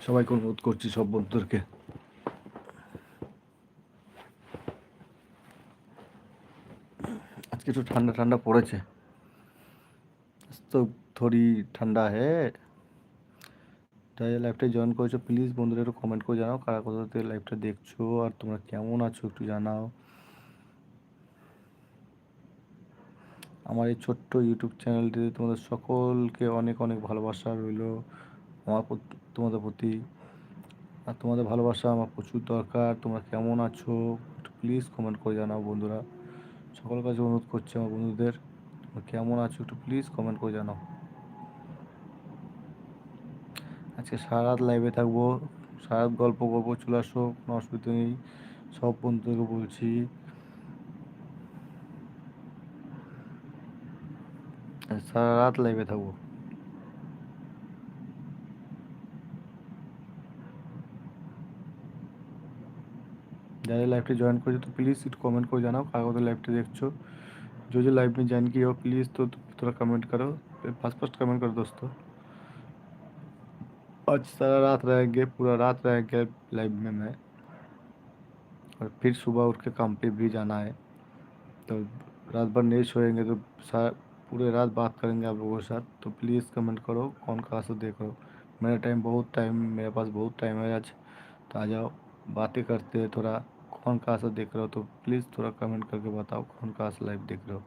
সবাইকে অনুরোধ করছি, সব বন্ধুদেরকে। আজকে একটু ঠান্ডা ঠান্ডা পড়েছে, তো থোড়ি ঠান্ডা হে। তাই লাইভটা জয়েন করেছো, প্লিজ বন্ধুরা একটু কমেন্ট করে জানাও কারা কোথা থেকে লাইভটা দেখছো, আর তোমরা কেমন আছো একটু জানাও। আমার এই ছোট্ট ইউটিউব চ্যানেলটিতে তোমাদের সকলকে অনেক অনেক ভালোবাসা রইল আমার তোমাদের প্রতি। আর তোমাদের ভালোবাসা আমার প্রচুর দরকার। তোমরা কেমন আছো একটু প্লিজ কমেন্ট করে জানাও বন্ধুরা। সকলের কাছে অনুরোধ করছি আমার বন্ধুদের, তোমরা কেমন আছো একটু প্লিজ কমেন্ট করে জানাও। আজকে সারা রাত লাইভে থাকবো, সারা রাত গল্প করবো, চলে আসো, কোনো অসুবিধা নেই। সব বন্ধুদেরকে বলছি সারা রাত লাইভে থাকবো। যারা लाइव ज्वाइन कर तो प्लीज़ इट कमेंट को जानाओ कागज लाइव देखो। जो जो लाइव में ज्वाइन किया हो प्लीज़ तो थोड़ा कमेंट करो, फर्स्ट फर्स्ट कमेंट करो दोस्तों। आज सारा रात रहेंगे, पूरा रात रहेंगे लाइव में मैं, और फिर सुबह उठ के काम पे भी जाना है। तो रात भर नहीं सोएंगे तो पूरे रात बात करेंगे आप लोगों के साथ। तो प्लीज़ कमेंट करो कौन कहाँ से देख रहे हो। मेरे पास बहुत टाइम है आज, तो आ जाओ, बातें करते हैं थोड़ा। कौन कहाँ से देख रहे हो तो प्लीज़ थोड़ा कमेंट करके बताओ कौन कहाँ से लाइव देख रहे हो।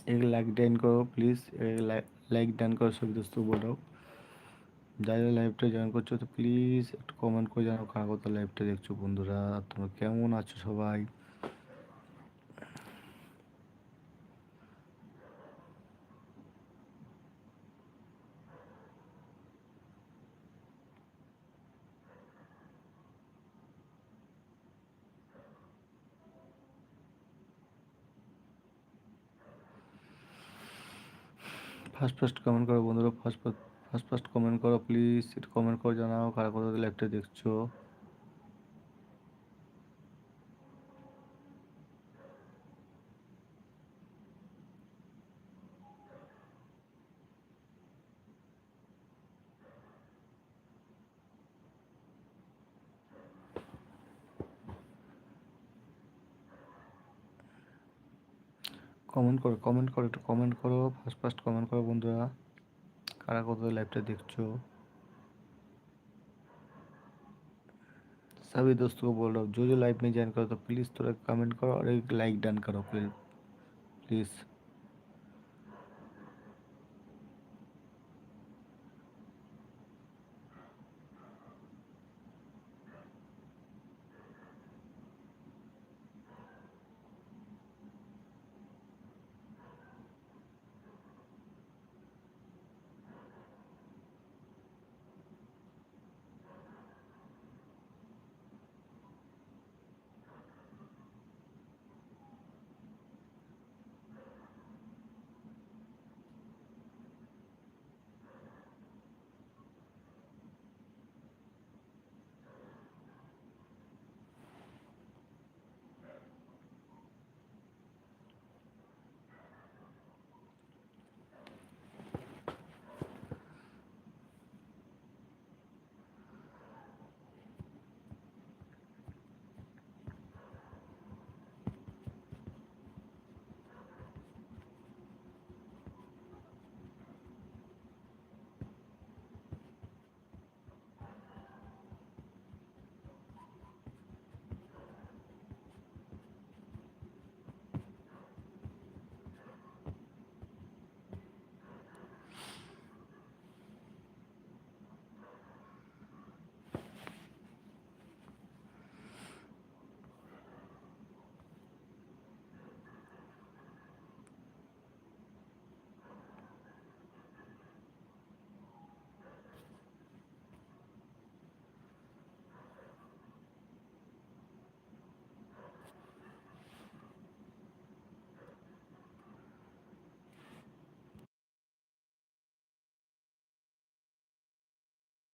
एक लाइक डन करो प्लीज़, एक लाइक डन करो सभी दोस्तों बोल रहा हूँ। যারা লাইভটা জয়েন করছো তো প্লিজ একটু কমেন্ট করে জানাও কারা কোথা লাইভটা দেখছো বন্ধুরা, তোমরা কেমন আছো সবাই। ফার্স্ট ফার্স্ট কমেন্ট করো বন্ধুরা, ফার্স্ট ফার্স্ট কমেন্ট করো প্লিজ, একটু কমেন্ট করে জানাও কারা কোথা লাইভটা দেখছো। কমেন্ট করো একটু কমেন্ট করো, ফার্স্ট ফার্স্ট কমেন্ট করো বন্ধুরা, কারা কোথা লাইভটা देखो। सभी दोस्तों को बोल रहा हूँ जो जो लाइव में ज्वाइन करो तो प्लीज़ थोड़ा कमेंट करो और एक लाइक डन करो प्लीज़ प्लीज़।